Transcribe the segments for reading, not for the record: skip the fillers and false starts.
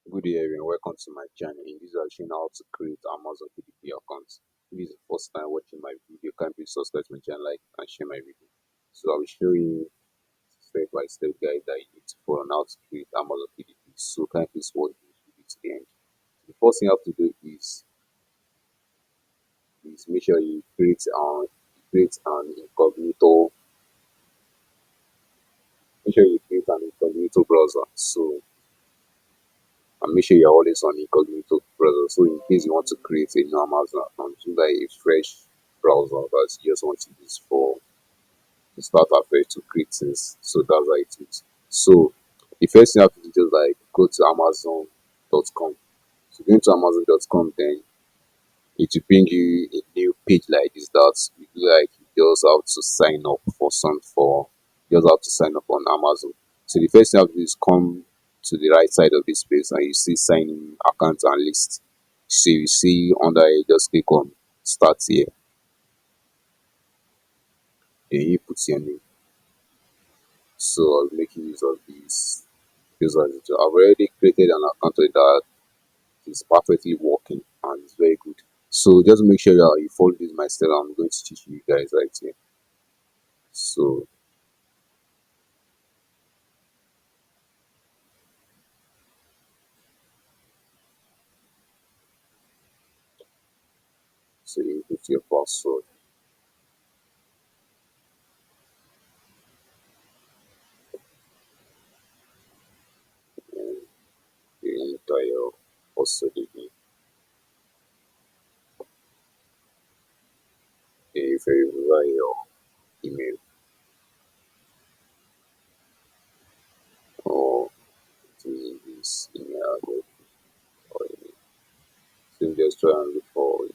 Good day everyone, welcome to my channel. In this I'll show you how to create Amazon PDP account. If this is the first time watching my video, kindly subscribe to my channel, like and share my video. So I will show you step by step guide that you need to follow on how to create Amazon PDP. So kindly watch this video to the end. The first thing you have to do is make sure you create an incognito. Make sure you create an incognito browser. So and make sure you're always on incognito browser. So in case you want to create a new Amazon account, you like a fresh browser that you just want to use for to start afresh to create things. So that's how it is. So the first thing you have to do is like go to Amazon.com. So going to Amazon.com, then it will bring you a new page like this that you do like you just have to sign up for some for you just have to sign up on Amazon. So the first thing you have to do is come to the right side of this page and you see sign in account and list. So you see under it, just click on start here. Then you put your name. So I'll make use of this. I've already created an account with that is perfectly working and it's very good. So just make sure that you follow this my step. I'm going to teach you guys right here. So you put your password and you enter your password again. Then you verify your email or this email address or email. So you just try and look for it.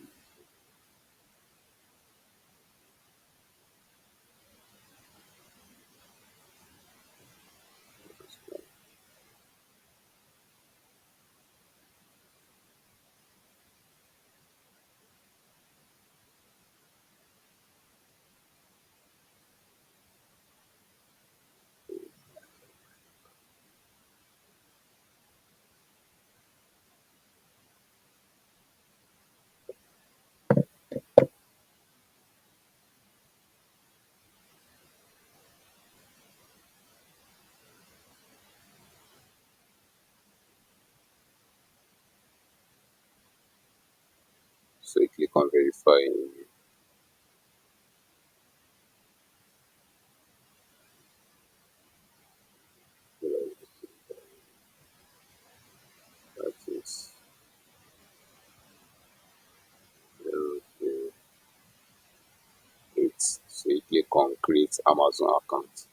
So you click on verify email. That is okay. It's so you click on create Amazon account.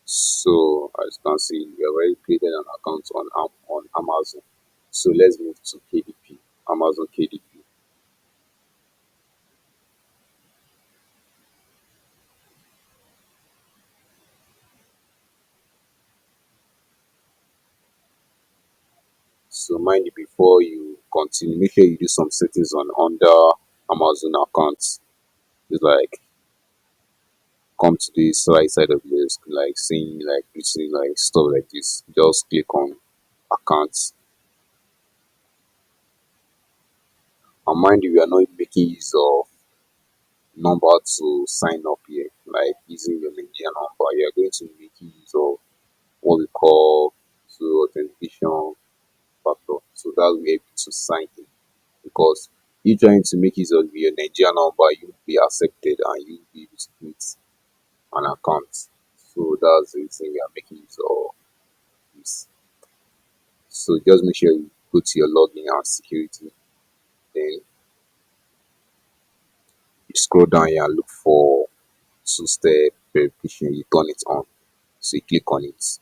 So as you can see, we have already created an account on Amazon. So let's move to KDP, Amazon KDP. So mind you, before you continue, make sure you do some settings on under Amazon accounts. It's like come to this right side of this, like seeing like you see like stuff like this. Just click on accounts. And mind you, we are not making use of number to sign up here, like using your Nigerian number. You are going to make use of what we call to authentication factor. So that will be able to sign in because you trying to make use of your Nigerian number, you'll be accepted and you'll be able to create an account. So that's the thing we are making use of this. So just make sure you go to your login and security. Then you scroll down here and look for two-step verification. You turn it on. So you click on it.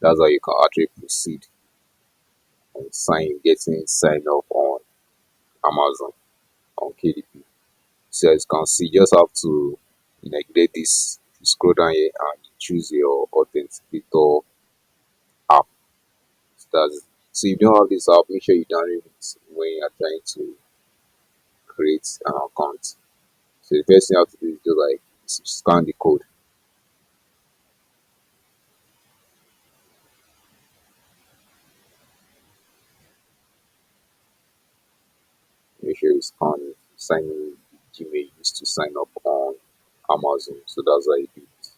That's how you can actually proceed and getting signed up on Amazon on KDP. So as you can see, you just have to neglect this. You scroll down here and you choose your authenticator That's so if you don't have this app, make sure you download it when you are trying to create an account. So the first thing you have to do is just like scan the code. Make sure you scan it, sign in with Gmail you used to sign up on Amazon. So that's how you do it.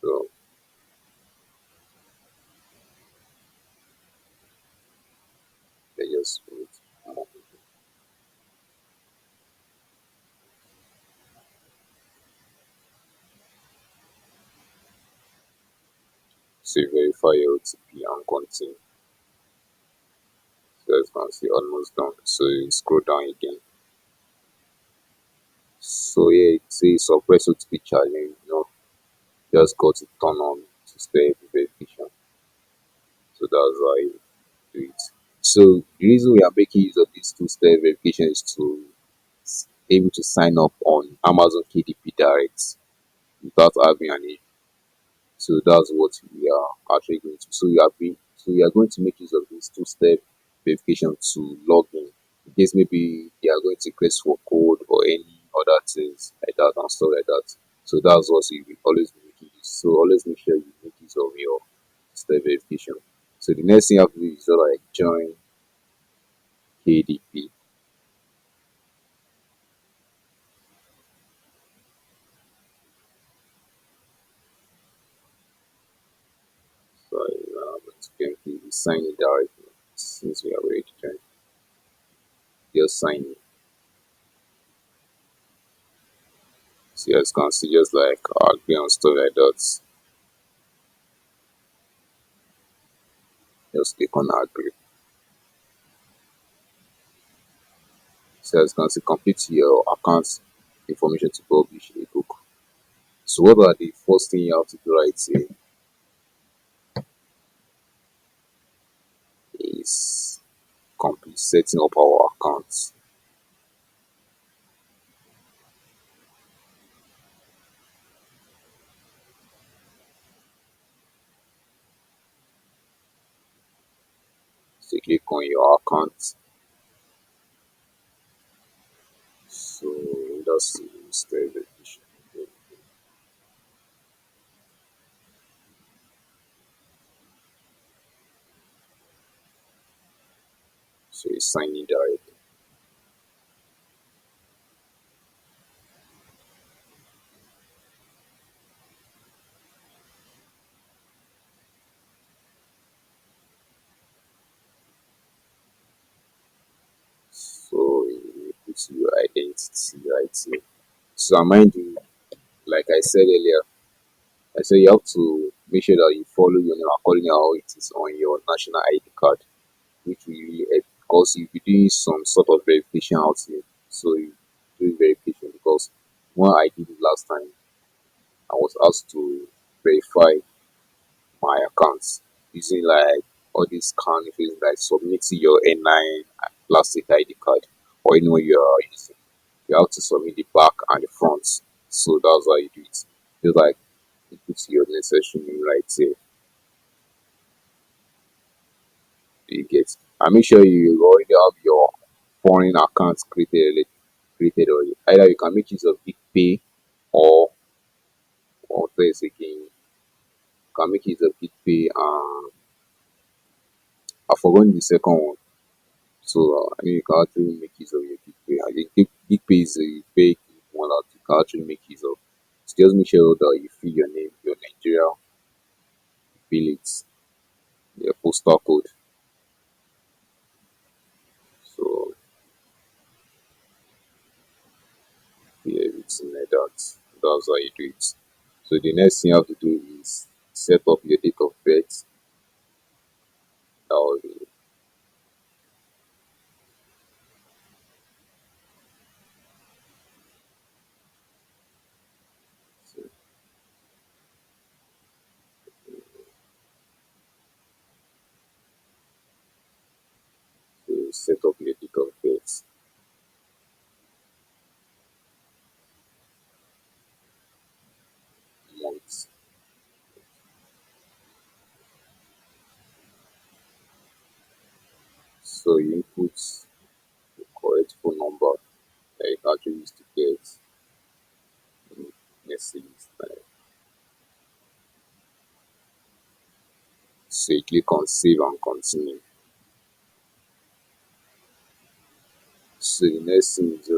So they just wait. So you verify your OTP and continue. So as you can see, almost done. So you scroll down again. So yeah, it says suppress OTP challenge. Just got to turn on to step verification. So that's how you do it. So the reason we are making use of this two-step verification is to able to sign up on Amazon KDP Direct without having an issue. So that's what we are actually going to. So we are going to make use of this two-step verification to log in case maybe they are going to request for code or any other things like that and stuff like that. So that's what you will always be making use. So always make sure you make use of your step verification. So the next thing you have to do is just like join KDP. So I'm going to KDP sign in directly since we are ready to join. Just sign in. So as you can see, just like agree on stuff like that. Just click on agree. So as you can see, complete your account information to publish a book. So what are the first thing you have to do right here is complete setting up our accounts. So click on your account. So that's step verification. So you sign in directly. So you put your identity right here. So mind you, like I said earlier, I said you have to make sure that you follow your name according to how it is on your national ID card, which will really help because you'll be doing some sort of verification out here. So you do verification because when I did it last time, I was asked to verify my accounts using like all these kind of things like submitting your N9 plastic ID card or anyone you are using. You have to submit the back and the front. So that's how you do it. Just like you put your necessary name right here. You get and make sure you already have your foreign accounts created already. Either you can make use of big pay or this again. You can make use of big pay and I've forgotten the second one. So I mean you can actually make use of your big pay. I think big pay is a big one that you can actually make use of. So just make sure that you fill your name, your Nigeria billets, your postal code. So yeah, everything like that. That's how you do it. So the next thing you have to do is set up your date of birth. That will be so, So you input the correct phone number that you can actually use to get messages. So you click on save and continue. So the next thing is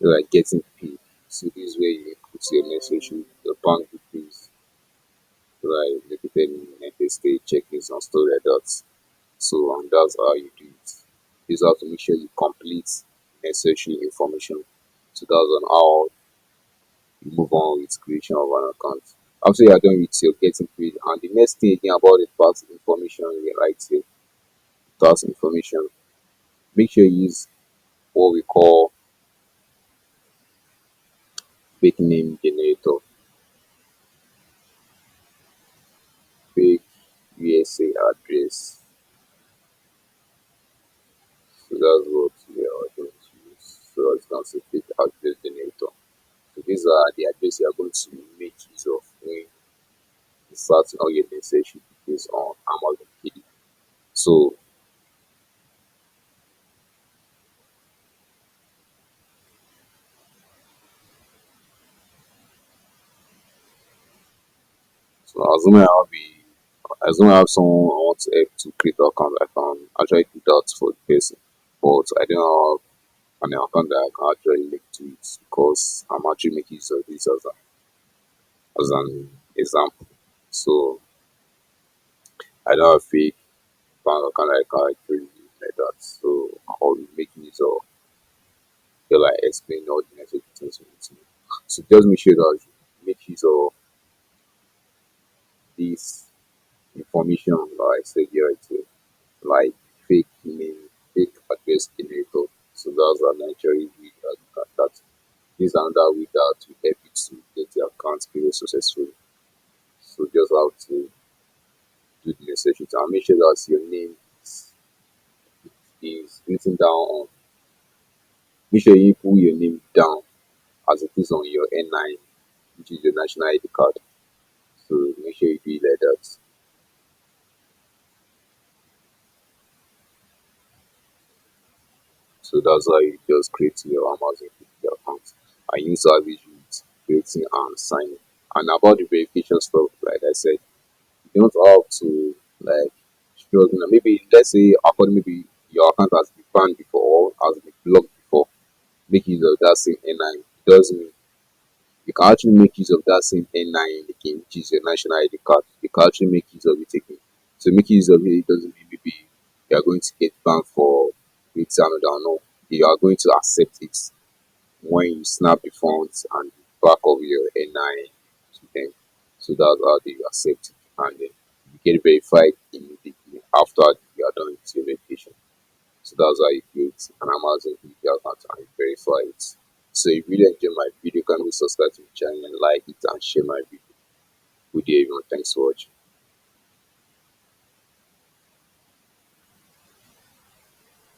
like getting paid. So this is where you input your message, your bank details, like located in United States, check-ins and stuff like that. So and that's how you do it. You just have to make sure you complete necessary information. So that's on how you move on with creation of an account. After you are done with your getting paid, and the next thing again about the tax information you write here, tax information. Make sure you use what we call fake name generator, fake USA address. So that's what we are going to use. So it's going to say fake address generator. So these are the address you are going to make use of when you start all your message based on Amazon Pay. So, so assuming I have someone I want to help to create an account, I can actually do that for the person. But I don't have an account that I can actually link to it because I'm actually making use of this as an example. So I don't have fake bank account that I can actually use like that. So I'll be making use of feel like explain all the necessary things you need to know. So just make sure that you make use of this information like I said here right, like fake name, fake address generator. So that's an actually way that this is another way that will help you to get your account created successfully. So just have to do the necessary and make sure that your name is written down on, make sure you put your name down as it is on your N9, which is your national ID card. So make sure you do it like that. So that's how you just create your Amazon FBA account. I use service with creating and signing. And about the verification stuff, like I said, you don't have to like struggle. Maybe let's say according maybe your account has been banned before or has been blocked before. Make use of that same N9. Doesn't mean you can actually make use of that same N9 again, which is your national ID card. You can actually make use of it again. So make use of it doesn't mean maybe you are going to get banned for with another. No, you are going to accept it when you snap the front and back of your N9 to them. So that's how they accept it. And then you get verified immediately after you are done with your verification. So that's how you create an Amazon video account and you verify it. So if you really enjoy my video, can you subscribe to the channel, like it and share my video with everyone. Thanks for watching.